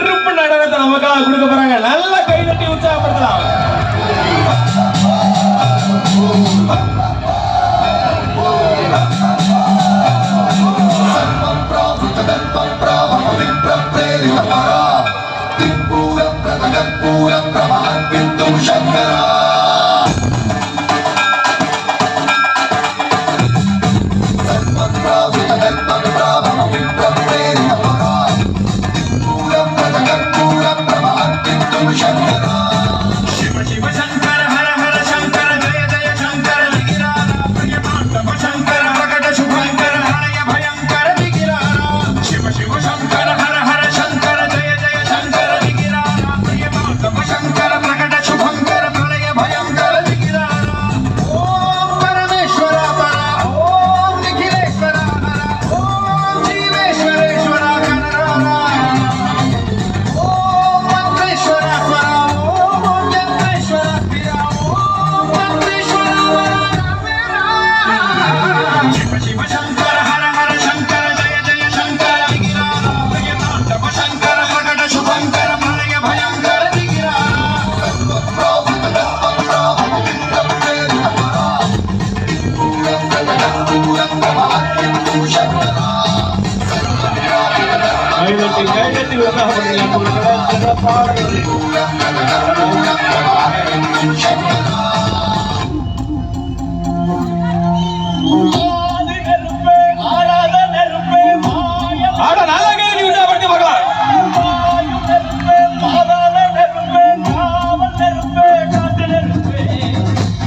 திருப்பு நடனத்தை நமக்காக கொடுக்க போறாங்க. நல்ல கை தட்டி உற்சாகப்படுத்தலாம்.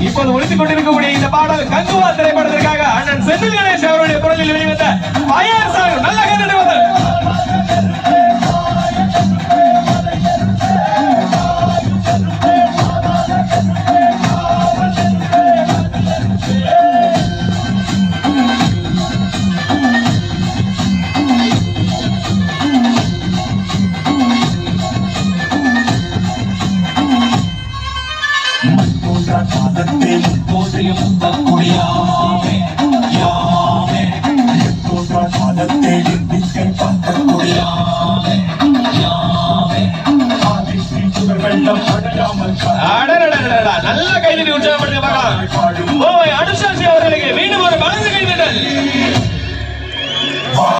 இப்போது ஒழித்துக் கொண்டிருக்கக்கூடிய இந்த பாடல் கங்குவா திரைப்படத்திற்காக அண்ணன் செந்தில் கணேஷ் அவருடைய குரலில் வெளிவந்த பயர் சாங். நல்ல கேட்டு வந்து பாதத்தில் தோன்றிய முத்தக்குடியாமே